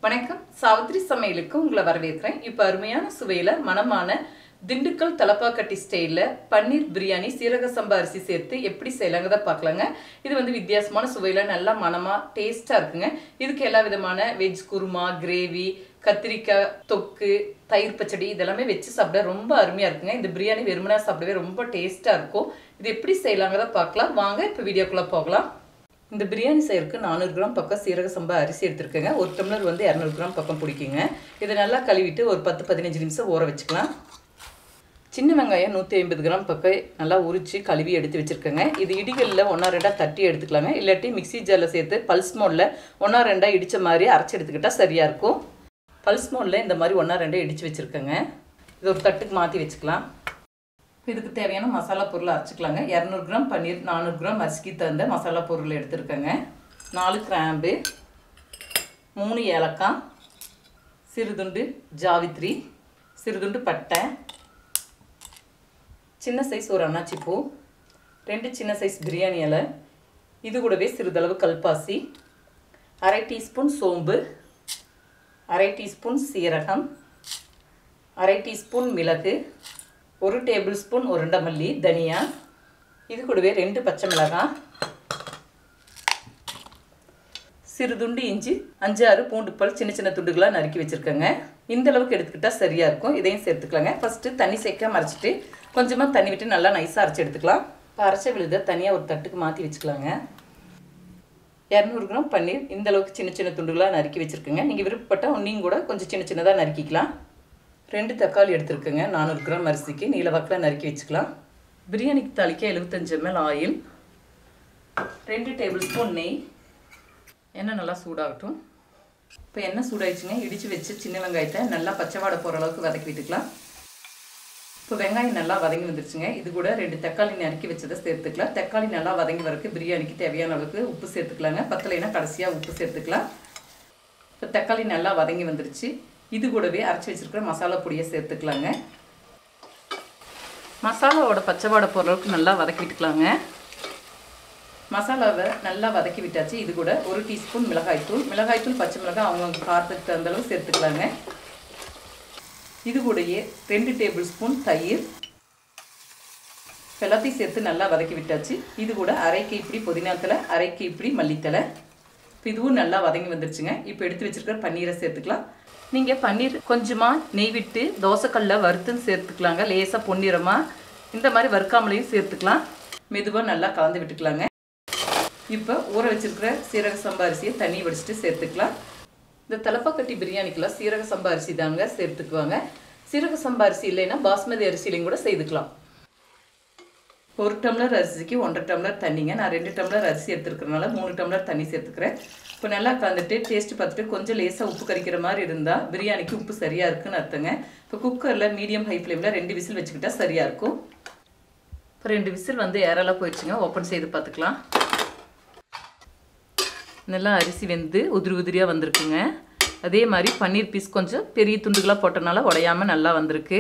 வணக்கம் சாவித்ரி சமையலுக்கு உங்களை வரவேற்கிறேன். இப்போ அருமையான சுவையில் மணமான திண்டுக்கல் தலப்பாக்கட்டி ஸ்டைலில் பன்னீர் பிரியாணி சீரக சம்பா அரிசி சேர்த்து எப்படி செய்யலாங்கிறத பார்க்கலாங்க. இது வித்தியாசமான சுவையில் நல்லா மணமாக டேஸ்ட்டாக இருக்குங்க. இதுக்கு எல்லா விதமான வெஜ் குருமா, கிரேவி, கத்திரிக்காய் தொக்கு, தயிர் பச்சடி இதெல்லாமே வச்சு சாப்பிட ரொம்ப அருமையாக இருக்குங்க. இந்த பிரியாணி வெறுமனா சாப்பிடவே ரொம்ப டேஸ்ட்டாக இருக்கும். இது எப்படி செய்யலாங்கிறத பார்க்கலாம் வாங்க. இப்போ வீடியோக்குள்ளே போகலாம். இந்த பிரியாணி செய்யறதுக்கு 400 கிராம் பக்கம் சீரக சம்பா அரிசி எடுத்துருக்கேங்க. ஒரு டம்ளர் 200 கிராம் பக்கம் பிடிக்குங்க. இதை நல்லா கழுவிட்டு ஒரு 10-15 நிமிஷம் ஊற வச்சுக்கலாம். சின்ன வெங்காயம் 150 கிராம் பக்கம் நல்லா உரித்து கழுவி எடுத்து வச்சுருக்கேங்க. இது இடிகளில் 1-2 தட்டி எடுத்துக்கலாங்க. இல்லாட்டி மிக்சி ஜாரில் சேர்த்து பல்ஸ் மோடில் 1-2 இடித்த மாதிரி அரைச்சி எடுத்துக்கிட்டால் சரியாக இருக்கும். பல்ஸ் மோடில் இந்த மாதிரி 1-2 இடித்து வச்சுருக்கேங்க. இது ஒரு தட்டுக்கு மாற்றி வச்சுக்கலாம். இதுக்கு தேவையான மசாலா பொருளை அரைச்சிக்கலாங்க. 200 கிராம் பன்னீர், 400 கிராம் அரிசிக்கு தகுந்த மசாலா பொருள் எடுத்துருக்கேங்க. 4 கிராம்பு, 3 ஏலக்காய், சிறுதுண்டு ஜாவித்ரி, சிறுதுண்டு பட்டை, சின்ன சைஸ் ஒரு அன்னாச்சி பூ, 2 சின்ன சைஸ் பிரியாணி இலை, இது கூடவே சிறிதளவு கல்பாசி, 1/2 டீஸ்பூன் சோம்பு, 1/2 டீஸ்பூன் சீரகம், 1/2 டீஸ்பூன் மிளகு, 1 டேபிள் ஸ்பூன் உருண்டை மல்லி, தனியா, இது கூடவே 2 பச்சை மிளகாய், சிறுதுண்டு இஞ்சி, 5-6 பூண்டு பல் சின்ன சின்ன துண்டுகளாக நறுக்கி வச்சுருக்கேங்க. இந்த அளவுக்கு எடுத்துக்கிட்டால் சரியாக இருக்கும். இதையும் சேர்த்துக்கலாங்க. ஃபஸ்ட்டு தண்ணி சேர்க்க அரைச்சிட்டு கொஞ்சமாக தண்ணி விட்டு நல்லா நைஸாக அரைச்சி எடுத்துக்கலாம். இப்போ அரைச்ச விழுத தனியாக ஒரு தட்டுக்கு மாற்றி வச்சுக்கலாங்க. 200 கிராம் பன்னீர் இந்த அளவுக்கு சின்ன சின்ன துண்டுகளாக நறுக்கி வச்சுருக்கேங்க. நீங்கள் விருப்பப்பட்டால் ஒன்றையும் கூட கொஞ்சம் சின்ன சின்னதாக நறுக்கிக்கலாம். 2 தக்காளி எடுத்துருக்குங்க. 400 கிராம் அரிசிக்கு நீல வாக்கில் நறுக்கி வச்சுக்கலாம். பிரியாணிக்கு தாளிக்க 75 ml ஆயில், 2 டேபிள் ஸ்பூன் நெய். எண்ணெய் நல்லா சூடாகட்டும். இப்போ எண்ணெய் சூடாகிடுச்சுங்க. இடித்து வச்சு சின்ன வெங்காயத்தை நல்லா பச்சை வாடை போகிற அளவுக்கு வதக்கி விட்டுக்கலாம். இப்போ வெங்காயம் நல்லா வதங்கி வந்துருச்சுங்க. இது கூட 2 தக்காளி நறுக்கி வச்சதை சேர்த்துக்கலாம். தக்காளி நல்லா வதங்கி வரக்கு பிரியாணிக்கு தேவையான அளவுக்கு உப்பு சேர்த்துக்கலாங்க. பத்தலைன்னா கடைசியாக உப்பு சேர்த்துக்கலாம். இப்போ தக்காளி நல்லா வதங்கி வந்துருச்சு. இது கூடவே அரைச்சி வச்சுருக்கிற மசாலா பொடியை சேர்த்துக்கலாங்க. மசாலாவோட பச்சை வாடை போகிற அளவுக்கு நல்லா வதக்கி விட்டுக்கலாங்க. மசாலாவை நல்லா வதக்கி விட்டாச்சு. இது கூட 1 டீஸ்பூன் மிளகாய்த்தூள், பச்சை மிளகாய் அவங்கவுங்க காரத்துக்கு தகுந்த அளவு சேர்த்துக்கலாங்க. இது கூடயே 2 டேபிள் ஸ்பூன் தயிர் எல்லாத்தையும் சேர்த்து நல்லா வதக்கி விட்டாச்சு. இது கூட 1/2 கைப்பிடி புதினாத்தலை, 1/2 கைப்பிடி மல்லித்தலை. இப்போ இதுவும் நல்லா வதங்கி வந்துருச்சுங்க. இப்போ எடுத்து வச்சுருக்கிற பன்னீரை சேர்த்துக்கலாம். நீங்கள் பன்னீர் கொஞ்சமாக நெய் விட்டு தோசைக்கல்லில் வறுத்துன்னு சேர்த்துக்கலாங்க. லேசாக பொன்னிறமாக இந்த மாதிரி வறுக்காமலையும் சேர்த்துக்கலாம். மெதுவாக நல்லா கலந்து விட்டுக்கலாங்க. இப்போ ஊற வச்சுருக்கிற சீரக சம்பா அரிசியை தண்ணி வடிச்சிட்டு சேர்த்துக்கலாம். இந்த தலப்பாக்கட்டி பிரியாணிக்கெல்லாம் சீரக சம்பா அரிசி தாங்க சேர்த்துக்குவாங்க. சீரக சம்பா அரிசி இல்லைன்னா பாஸ்மதி அரிசிலையும் கூட செய்துக்கலாம். 1 டம்ளர் அரிசிக்கு 1.5 டம்ளர் தண்ணிங்க. நான் 2 டம்ளர் அரிசி எடுத்துருக்கிறதுனால 3 டம்ளர் தண்ணி சேர்த்துக்கிறேன். இப்போ நல்லா கலந்துட்டு டேஸ்ட்டு பார்த்துட்டு கொஞ்சம் லேசாக உப்பு கறிக்கிற மாதிரி இருந்தால் பிரியாணிக்கு உப்பு சரியாக இருக்குன்னு அர்த்தங்க. இப்போ குக்கரில் மீடியம் ஹை ஃப்ளேமில் 2 விசில் வச்சுக்கிட்டால் சரியாக இருக்கும். இப்போ 2 விசில் ஏறலாக போயிடுச்சுங்க. ஓப்பன் செய்து பார்த்துக்கலாம். நல்லா அரிசி வெந்து உதிரியாக வந்திருக்குங்க. அதே மாதிரி பன்னீர் பீஸ் கொஞ்சம் பெரிய துண்டுகளாக போட்டனால உடையாமல் நல்லா வந்திருக்கு.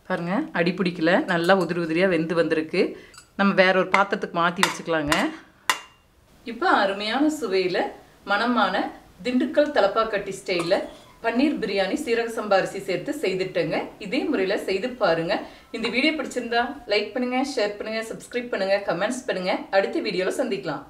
பாருங்கள், அடி பிடிக்கல, நல்லா உதிரியாக வெந்து வந்திருக்கு. நம்ம வேற ஒரு பாத்திரத்துக்கு மாற்றி வச்சுக்கலாங்க. இப்போ அருமையான சுவையில் மணமான திண்டுக்கல் தலப்பாக்கட்டி ஸ்டைலில் பன்னீர் பிரியாணி சீரக சம்பா அரிசி சேர்த்து செய்துட்டேங்க. இதே முறையில் செய்து பாருங்கள். இந்த வீடியோ பிடிச்சிருந்தா லைக் பண்ணுங்கள், ஷேர் பண்ணுங்கள், சப்ஸ்கிரைப் பண்ணுங்கள், கமெண்ட்ஸ் பண்ணுங்கள். அடுத்த வீடியோவில் சந்திக்கலாம்.